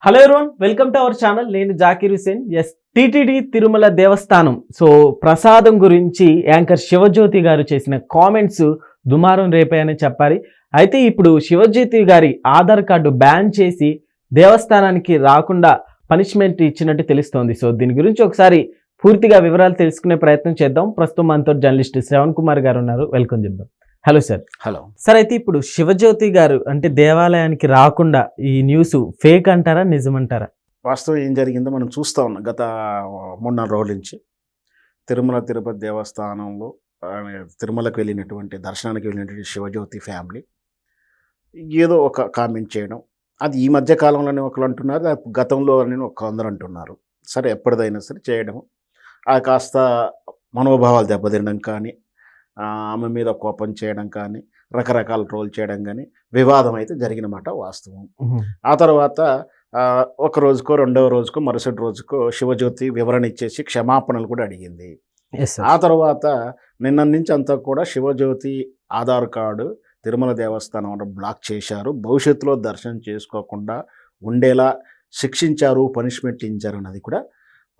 Hello everyone, welcome to our channel. నేను Zakir Hussain. TTD Tirumala దేవస్థానం ప్రసాదం గురించి యాంకర్ శివజ్యోతి గారు చేసిన కామెంట్స్ దుమారం రేపాయని చెప్పాలి. అయితే ఇప్పుడు శివజ్యోతి గారి ఆధార్ కార్డు బ్యాన్ చేసి దేవస్థానానికి రాకుండా పనిష్మెంట్ ఇచ్చినట్టు తెలుస్తోంది. దీని గురించి ఒకసారి పూర్తిగా వివరాలు తెలుసుకునే ప్రయత్నం చేద్దాం. ప్రస్తుతం మనతో జర్నలిస్ట్ శ్రవణ్ కుమార్ గారు ఉన్నారు. వెల్కమ్ చెప్దాం. Hello sir. Hello sir. అయితే ఇప్పుడు శివజ్యోతి గారు అంటే దేవాలయానికి రాకుండా ఈ న్యూస్ ఫేక్ అంటారా, నిజమంటారా? వాస్తవం ఏం జరిగిందో మనం చూస్తూ ఉన్నాం. గత 3-4 రోజుల నుంచి తిరుమల తిరుపతి దేవస్థానంలో తిరుమలకు వెళ్ళినటువంటి దర్శనానికి వెళ్ళినటువంటి శివజ్యోతి ఫ్యామిలీ ఏదో ఒక కామెంట్ చేయడం, అది ఈ మధ్య కాలంలోనే ఒకరు అంటున్నారు, గతంలో కొందరు అంటున్నారు. సరే, ఎప్పటిదైనా సరే చేయడం, అది కాస్త మనోభావాలు దెబ్బతినడం కానీ, ఆమె మీద కోపం చేయడం కానీ, రకరకాల ట్రోల్ చేయడం కానీ, వివాదం అయితే జరిగినమాట వాస్తవం. ఆ తర్వాత ఒక రోజుకో రెండవ రోజుకో మరుసటి రోజుకో శివజ్యోతి వివరణ ఇచ్చేసి క్షమాపణలు కూడా అడిగింది. ఆ తర్వాత నిన్న నుంచి అంతా కూడా శివజ్యోతి ఆధార్ కార్డు తిరుమల దేవస్థానం బ్లాక్ చేశారు, భవిష్యత్తులో దర్శనం చేసుకోకుండా ఉండేలా శిక్షించారు, పనిష్మెంట్ ఇచ్చారు అన్నది కూడా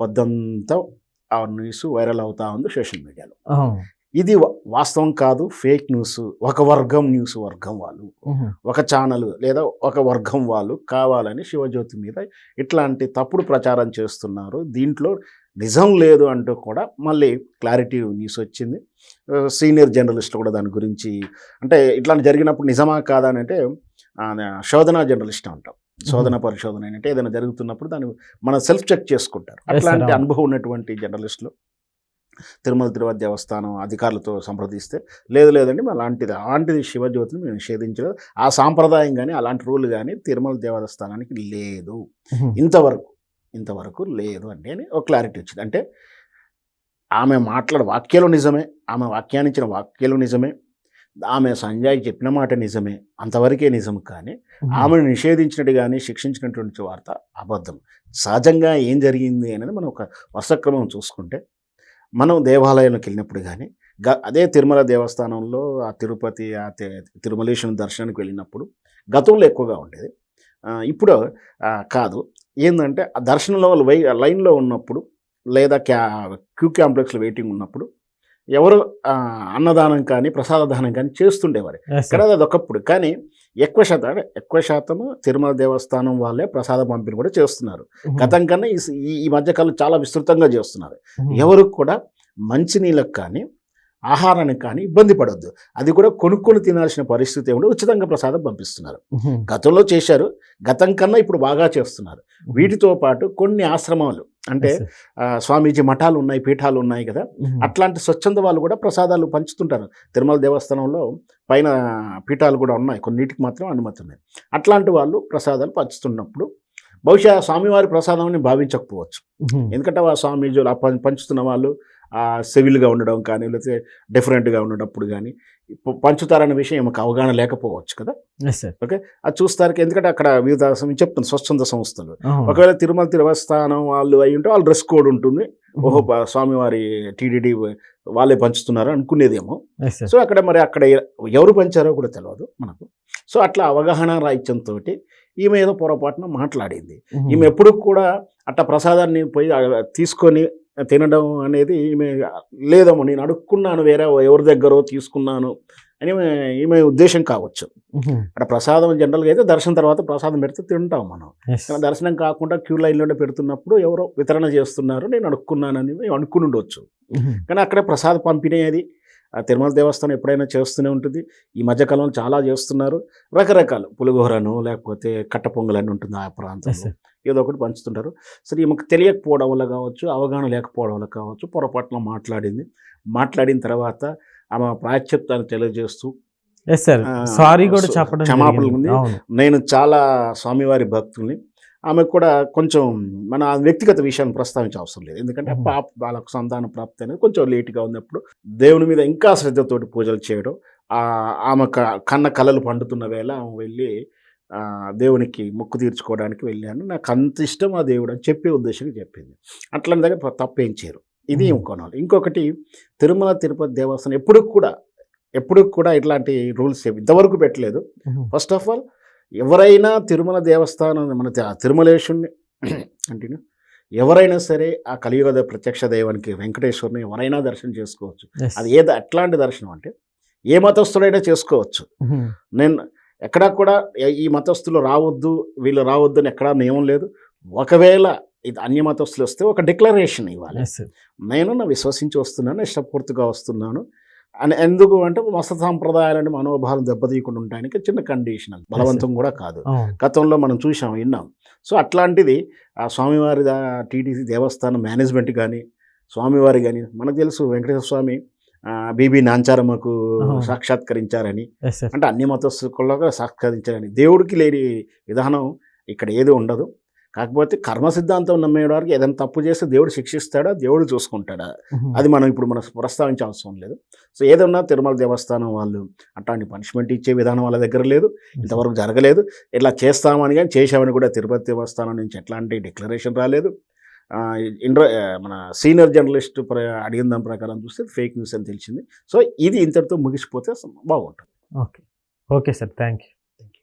పొద్దంతా ఆ న్యూస్ వైరల్ అవుతా ఉంది సోషల్ మీడియాలో. ఇది వాస్తవం కాదు, ఫేక్ న్యూస్. ఒక వర్గం న్యూస్ వర్గం వాళ్ళు, ఒక ఛానల్ లేదా ఒక వర్గం వాళ్ళు కావాలని శివజ్యోతి మీద ఇట్లాంటి తప్పుడు ప్రచారం చేస్తున్నారు. దీంట్లో నిజం లేదు అంటూ కూడా మళ్ళీ క్లారిటీ న్యూస్ వచ్చింది. సీనియర్ జర్నలిస్టులు కూడా దాని గురించి, అంటే ఇట్లాంటి జరిగినప్పుడు నిజమా కాదా అని అంటే శోధనా జర్నలిస్ట్ అంటాం. శోధన పరిశోధన అంటే ఏదైనా జరుగుతున్నప్పుడు దాన్ని మనం సెల్ఫ్ చెక్ చేసుకుంటారు. అట్లాంటి అనుభవం ఉన్నటువంటి జర్నలిస్టులు తిరుమల తిరుపతి దేవస్థానం అధికారులతో సంప్రదిస్తే లేదండి అలాంటిది శివజ్యోతిని మేము నిషేధించలేదు, ఆ సాంప్రదాయం కానీ అలాంటి రూల్ కానీ తిరుమల దేవస్థానానికి లేదు, ఇంతవరకు లేదు అంటే అని ఒక క్లారిటీ వచ్చింది. అంటే ఆమె వాక్యాలు నిజమే, ఆమె వ్యాఖ్యానించిన వాక్యాలు నిజమే, ఆమె సంజయ్ చెప్పిన మాట నిజమే, అంతవరకే నిజం. కానీ ఆమెను నిషేధించినట్టు కానీ శిక్షించినటువంటి వార్త అబద్ధం. సహజంగా ఏం జరిగింది అనేది మనం ఒక వర్షక్రమం చూసుకుంటే, మనం దేవాలయంలోకి వెళ్ళినప్పుడు కానీ అదే తిరుమల దేవస్థానంలో ఆ తిరుపతి తిరుమలేశ్వరం దర్శనానికి వెళ్ళినప్పుడు గతంలో ఎక్కువగా ఉండేది, ఇప్పుడు కాదు. ఏంటంటే ఆ దర్శనంలో లైన్లో ఉన్నప్పుడు లేదా క్యూ కాంప్లెక్స్లో వెయిటింగ్ ఉన్నప్పుడు ఎవరు అన్నదానం కానీ ప్రసాదదానం కానీ చేస్తుండేవారు కదా, అది ఒకప్పుడు. కానీ ఎక్కువ శాతం తిరుమల దేవస్థానం వాళ్ళే ప్రసాద పంపిణీ కూడా చేస్తున్నారు. గతం కన్నా ఈ మధ్యకాలం చాలా విస్తృతంగా చేస్తున్నారు. ఎవరు కూడా మంచినీళ్ళకు కానీ ఆహారానికి కానీ ఇబ్బంది పడొద్దు, అది కూడా కొనుక్కొని తినాల్సిన పరిస్థితి ఏమిటో ఉచితంగా ప్రసాదం పంపిస్తున్నారు. గతంలో చేశారు, గతం కన్నా ఇప్పుడు బాగా చేస్తున్నారు. వీటితో పాటు కొన్ని ఆశ్రమాలు అంటే స్వామీజీ మఠాలు ఉన్నాయి, పీఠాలు ఉన్నాయి కదా, అట్లాంటి స్వచ్ఛంద వాళ్ళు కూడా ప్రసాదాలు పంచుతుంటారు. తిరుమల దేవస్థానంలో పైన పీఠాలు కూడా ఉన్నాయి, కొన్నిటికి మాత్రం అనుమతి ఉన్నాయి. అట్లాంటి వాళ్ళు ప్రసాదాలు పంచుతున్నప్పుడు బహుశా స్వామివారి ప్రసాదం అని భావించకపోవచ్చు. ఎందుకంటే ఆ స్వామీజీలు పంచుతున్న వాళ్ళు సివిల్గా ఉండడం కానీ లేకపోతే డిఫరెంట్గా ఉండేటప్పుడు కానీ పంచుతారన్న విషయం మాకు అవగాహన లేకపోవచ్చు కదా. ఓకే, అది చూస్తారు. ఎందుకంటే అక్కడ వివిధ చెప్తాను స్వచ్ఛంద సంస్థలు, ఒకవేళ తిరుమల దేవస్థానం వాళ్ళు అయి ఉంటే వాళ్ళ డ్రెస్ కోడ్ ఉంటుంది, ఓహో స్వామివారి టీటీడీ వాళ్ళే పంచుతున్నారు అనుకునేదేమో. సో అక్కడ ఎవరు పంచారో కూడా తెలియదు మనకు. సో అట్లా అవగాహన రాహిత్యంతో ఈమె ఏదో పొరపాటున మాట్లాడింది. ఈమె ఎప్పుడు కూడా అట్లా ప్రసాదాన్ని పోయి తీసుకొని తినడం అనేది ఈమె లేదమ్మో, నేను అడుక్కున్నాను, వేరే ఎవరి దగ్గర తీసుకున్నాను అని ఈమె ఉద్దేశం కావచ్చు. అక్కడ ప్రసాదం జనరల్గా అయితే దర్శనం తర్వాత ప్రసాదం పెడితే తింటాం మనం. కానీ దర్శనం కాకుండా క్యూ లైన్లోనే పెడుతున్నప్పుడు ఎవరో వితరణ చేస్తున్నారు, నేను అడుక్కున్నానని అనుకుని ఉండవచ్చు. కానీ అక్కడ ప్రసాద పంపిణీ అది తిరుమల దేవస్థానం ఎప్పుడైనా చేస్తూనే ఉంటుంది. ఈ మధ్యకాలంలో చాలా చేస్తున్నారు. రకరకాల పులిహోరను లేకపోతే కట్ట పొంగలని ఉంటుంది ఆ ప్రాంతంలో, ఏదో ఒకటి పంచుతుంటారు. సరే, ఈమెకు తెలియకపోవడం వల్ల కావచ్చు, అవగాహన లేకపోవడం వల్ల కావచ్చు, పొరపాటున మాట్లాడిన తర్వాత ఆమె ప్రాయశ్చిత్తాన్ని తెలియజేస్తూ క్షమాపణలు ఉంది. నేను చాలా స్వామివారి భక్తుల్ని, ఆమె కూడా కొంచెం మన వ్యక్తిగత విషయాన్ని ప్రస్తావించే అవసరం లేదు. ఎందుకంటే వాళ్ళకు సంతాన ప్రాప్తి అనేది కొంచెం లేట్గా ఉన్నప్పుడు దేవుని మీద ఇంకా శ్రద్ధతోటి పూజలు చేయడం, ఆమె కళలు పండుతున్న వేళ ఆమె వెళ్ళి దేవునికి మొక్కు తీర్చుకోవడానికి వెళ్ళాను, నాకు అంత ఇష్టం ఆ దేవుడు అని చెప్పే ఉద్దేశంగా చెప్పింది. అట్లాంటి దగ్గర తప్పేం చేయరు. ఇది ఇంకొనాలి. ఇంకొకటి, తిరుమల తిరుపతి దేవస్థానం ఎప్పుడు కూడా ఇట్లాంటి రూల్స్ ఇంతవరకు పెట్టలేదు. ఫస్ట్ ఆఫ్ ఆల్ ఎవరైనా తిరుమల దేవస్థానం మన తిరుమలేశుని అంటే ఎవరైనా సరే ఆ కలియుగ ప్రత్యక్ష దైవానికి వెంకటేశ్వరుని ఎవరైనా దర్శనం చేసుకోవచ్చు. Yes. అది ఎట్లాంటి దర్శనం అంటే ఏ మతస్థుడైనా చేసుకోవచ్చు. Mhm. నేను ఎక్కడా కూడా ఈ మతస్థులు రావద్దు వీళ్ళు రావద్దు అని ఎక్కడా నియమం లేదు. ఒకవేళ ఇది అన్య మతస్థులు వస్తే ఒక డిక్లరేషన్ ఇవ్వాలి. Yes, sir. నేను విశ్వసించి వస్తున్నాను, ఇష్టపూర్తిగా వస్తున్నాను అని. ఎందుకు అంటే మత సాంప్రదాయాలని మనోభావాలు దెబ్బతీయకుండా ఉండడానికి చిన్న కండిషన్, అది బలవంతం కూడా కాదు. అవును. గతంలో మనం చూసాం, విన్నాం. సో అట్లాంటిది ఆ స్వామివారి టీటీసీ దేవస్థానం మేనేజ్మెంట్ కానీ స్వామివారి కానీ, మనకు తెలుసు వెంకటేశ్వర స్వామి బీబీ నాంచారమ్మకు అవును. సాక్షాత్కరించారని, Yes, sir. అంటే అన్ని మతస్థులకు సాక్షాత్కరించారని. దేవుడికి లేని విధానం ఇక్కడ ఏది ఉండదు. కాకపోతే కర్మ సిద్ధాంతం నమ్మేవారికి ఏదైనా తప్పు చేస్తే దేవుడు శిక్షిస్తాడా, దేవుడు చూసుకుంటాడా, Mhm. అది మనం ఇప్పుడు ప్రస్తావించే అవసరం లేదు. సో ఏదన్నా తిరుమల దేవస్థానం వాళ్ళు అట్లాంటి పనిష్మెంట్ ఇచ్చే విధానం వాళ్ళ దగ్గర లేదు, ఇంతవరకు జరగలేదు. ఇట్లా చేస్తామని కానీ చేశామని కూడా తిరుపతి దేవస్థానం నుంచి ఎట్లాంటి డిక్లరేషన్ రాలేదు. మన సీనియర్ జర్నలిస్ట్ అడిగిన దాని ప్రకారం చూస్తే ఫేక్ న్యూస్ అని తెలిసింది. సో ఇది ఇంతటితో ముగిసిపోతే బాగుంటుంది. Okay, okay sir, thank you.